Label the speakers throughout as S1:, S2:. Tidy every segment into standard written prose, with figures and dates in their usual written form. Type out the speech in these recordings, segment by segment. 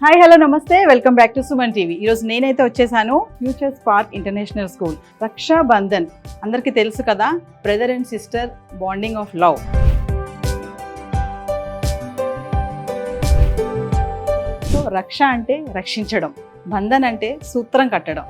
S1: Hi hello namaste, welcome back to Suman TV. ఈరోజు నేనైతే వచ్చేసాను future spark international school. Raksha Bandhan అందరికీ తెలుసు కదా, brother and sister bonding of love. So రక్ష అంటే రక్షించడం, బంధన్ అంటే సూత్రం కట్టడం.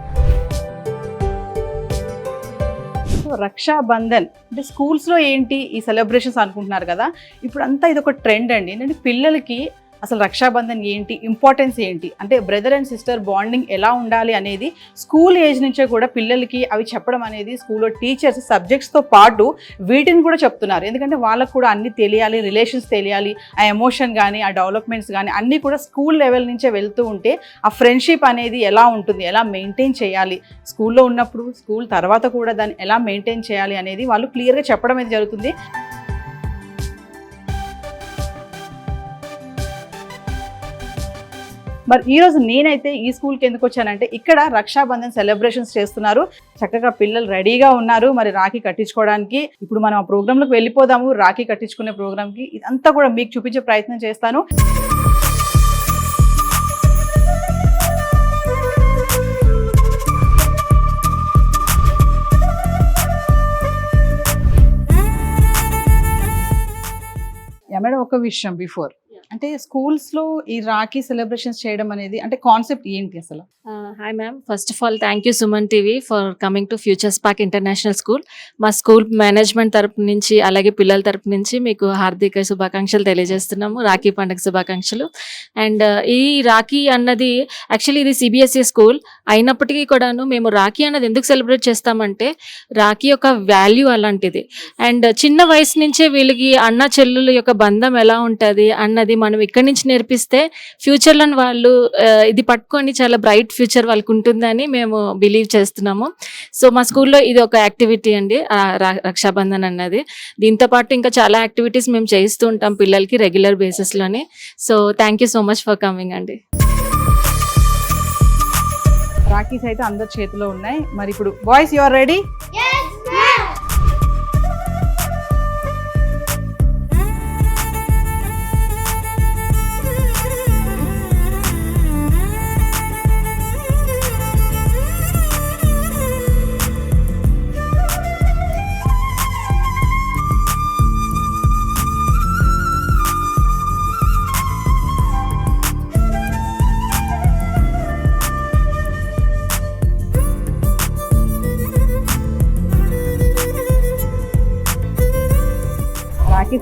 S1: సో రక్షాబంధన్ అంటే స్కూల్స్లో ఏంటి ఈ సెలబ్రేషన్స్ అనుకుంటున్నారు కదా, ఇప్పుడు అంతా ఇది ఒక ట్రెండ్ అండి. ఏంటంటే పిల్లలకి అసలు రక్షాబంధన్ ఏంటి, ఇంపార్టెన్స్ ఏంటి, అంటే బ్రదర్ అండ్ సిస్టర్ బాండింగ్ ఎలా ఉండాలి అనేది స్కూల్ ఏజ్ నుంచే కూడా పిల్లలకి అవి చెప్పడం అనేది స్కూల్లో టీచర్స్ సబ్జెక్ట్స్తో పాటు వీటిని కూడా చెప్తున్నారు. ఎందుకంటే వాళ్ళకు కూడా అన్నీ తెలియాలి, రిలేషన్స్ తెలియాలి, ఆ ఎమోషన్ కానీ ఆ డెవలప్మెంట్స్ కానీ అన్నీ కూడా స్కూల్ లెవెల్ నుంచే వెళ్తూ ఉంటే ఆ ఫ్రెండ్షిప్ అనేది ఎలా ఉంటుంది, ఎలా మెయింటైన్ చేయాలి, స్కూల్లో ఉన్నప్పుడు స్కూల్ తర్వాత కూడా దాన్ని ఎలా మెయింటైన్ చేయాలి అనేది వాళ్ళు క్లియర్గా చెప్పడం అనేది జరుగుతుంది. మరి ఈరోజు నేనైతే ఈ స్కూల్కి ఎందుకు వచ్చానంటే ఇక్కడ రక్షాబంధన్ సెలబ్రేషన్స్ చేస్తున్నారు. చక్కగా పిల్లలు రెడీగా ఉన్నారు మరి రాఖీ కట్టించుకోవడానికి. ఇప్పుడు మనం ఆ ప్రోగ్రాంలోకి వెళ్ళిపోదాము, రాఖీ కట్టించుకునే ప్రోగ్రామ్కి. ఇదంతా కూడా మీకు చూపించే ప్రయత్నం చేస్తాను. మేడం ఒక విషయం బిఫోర్, అంటే స్కూల్స్లో ఈ రాఖీ సెలబ్రేషన్స్ చేయడం అనేది అంటే కాన్సెప్ట్ ఏంటి అసలు?
S2: Hi ma'am, first of all thank you Suman TV for coming to future spark international school. మా స్కూల్ మేనేజ్మెంట్ తరపు నుంచి అలాగే పిల్లల తరపు నుంచి మీకు హార్దిక శుభాకాంక్షలు తెలియజేస్తున్నాము, రాఖీ పండుగ శుభాకాంక్షలు. అండ్ ఈ రాఖీ అన్నది యాక్చువల్లీ ఇది సిబిఎస్ఈ స్కూల్ అయినప్పటికీ కూడాను మేము రాఖీ అన్నది ఎందుకు సెలబ్రేట్ చేస్తామంటే రాఖీ యొక్క వాల్యూ అలాంటిది. అండ్ చిన్న వయసు నుంచే వీళ్ళకి అన్న చెల్లుల యొక్క బంధం ఎలా ఉంటుంది అన్నది మనం ఇక్కడి నుంచి నేర్పిస్తే ఫ్యూచర్లో వాళ్ళు ఇది పట్టుకొని చాలా బ్రైట్ ఫ్యూచర్ వాళ్ళకు ఉంటుందని మేము బిలీవ్ చేస్తున్నాము. సో మా స్కూల్లో ఇది ఒక యాక్టివిటీ అండి, రక్షాబంధన్ అన్నది. దీంతో పాటు ఇంకా చాలా యాక్టివిటీస్ మేము చేస్తూ ఉంటాం పిల్లలకి రెగ్యులర్ బేసిస్లోని. So thank you so much for coming అండి.
S1: రాఖీస్ అయితే అందరి చేతిలో ఉన్నాయి. మరి ఇప్పుడు బాయ్స్ యు ఆర్ రెడీ?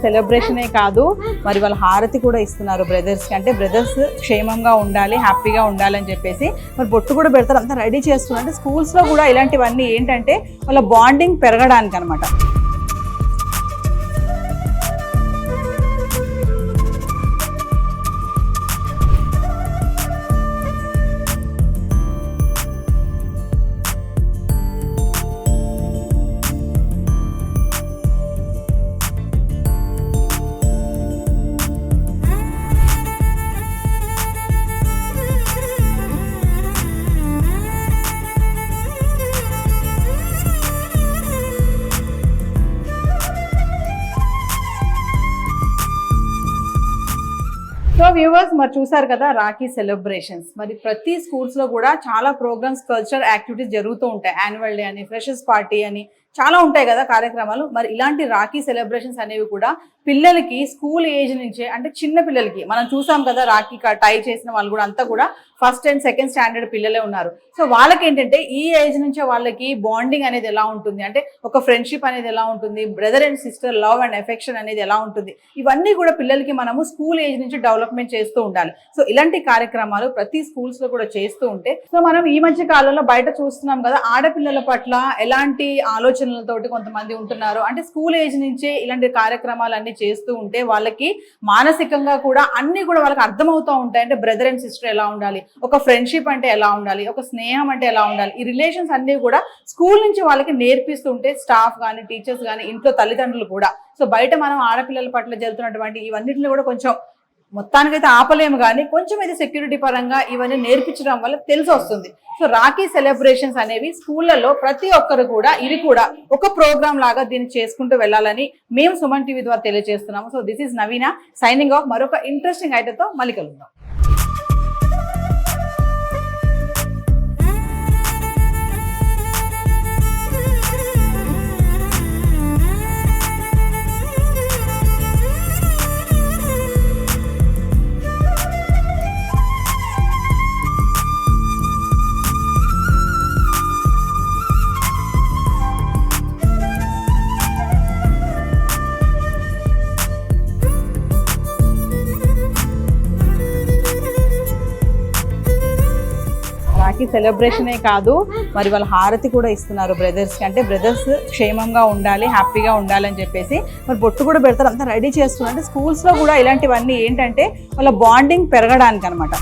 S1: సెలబ్రేషనే కాదు, మరి వాళ్ళ హారతి కూడా ఇస్తున్నారు బ్రదర్స్కి. అంటే బ్రదర్స్ క్షేమంగా ఉండాలి, హ్యాపీగా ఉండాలని చెప్పేసి మరి బొట్టు కూడా పెడతారు, అంతా రెడీ చేస్తున్నారు. అంటే స్కూల్స్లో కూడా ఇలాంటివన్నీ ఏంటంటే వాళ్ళ బాండింగ్ పెరగడానికి అనమాట. సో వ్యూవర్స్ మరి చూసారు కదా రాఖీ సెలబ్రేషన్స్. మరి ప్రతి స్కూల్స్లో కూడా చాలా ప్రోగ్రామ్స్, కల్చరల్ యాక్టివిటీస్ జరుగుతూ ఉంటాయి. యాన్యువల్ డే అని, ఫ్రెషర్స్ పార్టీ అని చాలా ఉంటాయి కదా కార్యక్రమాలు. మరి ఇలాంటి రాఖీ సెలబ్రేషన్స్ అనేవి కూడా పిల్లలకి స్కూల్ ఏజ్ నుంచే, అంటే చిన్న పిల్లలకి మనం చూసాం కదా రాఖీ టై చేసిన వాళ్ళు కూడా అంతా కూడా ఫస్ట్ అండ్ సెకండ్ స్టాండర్డ్ పిల్లలే ఉన్నారు. సో వాళ్ళకి ఏంటంటే ఈ ఏజ్ నుంచే వాళ్ళకి బాండింగ్ అనేది ఎలా ఉంటుంది, అంటే ఒక ఫ్రెండ్షిప్ అనేది ఎలా ఉంటుంది, brother and sister love and affection అనేది ఎలా ఉంటుంది, ఇవన్నీ కూడా పిల్లలకి మనము స్కూల్ ఏజ్ నుంచి డెవలప్మెంట్ చేస్తూ ఉండాలి. సో ఇలాంటి కార్యక్రమాలు ప్రతి స్కూల్స్ లో కూడా చేస్తూ ఉంటే, సో మనం ఈ మధ్య కాలంలో బయట చూస్తున్నాం కదా ఆడపిల్లల పట్ల ఎలాంటి ఆలోచనలతోటి కొంతమంది ఉంటున్నారు. అంటే స్కూల్ ఏజ్ నుంచే ఇలాంటి కార్యక్రమాలు అన్ని చేస్తూ ఉంటే వాళ్ళకి మానసికంగా కూడా అన్ని కూడా వాళ్ళకి అర్థమవుతూ ఉంటాయి. అంటే బ్రదర్ అండ్ సిస్టర్ ఎలా ఉండాలి, ఒక ఫ్రెండ్షిప్ అంటే ఎలా ఉండాలి, ఒక స్నేహం అంటే ఎలా ఉండాలి, ఈ రిలేషన్స్ అన్ని కూడా స్కూల్ నుంచి వాళ్ళకి నేర్పిస్తుంటే స్టాఫ్ కానీ టీచర్స్ కానీ ఇంట్లో తల్లిదండ్రులు కూడా. సో బయట మనం ఆడపిల్లల పట్ల జరుగుతున్నటువంటి ఇవన్నిటిని కూడా కొంచెం మొత్తానికైతే ఆపలేము, కానీ కొంచెం అయితే సెక్యూరిటీ పరంగా ఇవన్నీ నేర్పించడం వల్ల తెలిసి వస్తుంది. సో రాఖీ సెలబ్రేషన్స్ అనేవి స్కూళ్ళల్లో ప్రతి ఒక్కరు కూడా ఇది కూడా ఒక ప్రోగ్రామ్ లాగా దీన్ని చేసుకుంటూ వెళ్ళాలని మేము సుమన్ టీవీ ద్వారా తెలియజేస్తున్నాము. So this is Naveena signing off. మరొక ఇంట్రెస్టింగ్ ఐటమ్తో మళ్ళీ కలుద్దాం. రాఖీ సెలబ్రేషనే కాదు, మరి వాళ్ళ హారతి కూడా ఇస్తున్నారు బ్రదర్స్కి. అంటే బ్రదర్స్ క్షేమంగా ఉండాలి, హ్యాపీగా ఉండాలని చెప్పేసి మరి బొట్టు కూడా పెడతారు, అంతా రెడీ చేస్తున్నారు. అంటే స్కూల్స్లో కూడా ఇలాంటివన్నీ ఏంటంటే వాళ్ళ బాండింగ్ పెరగడానికి అనమాట.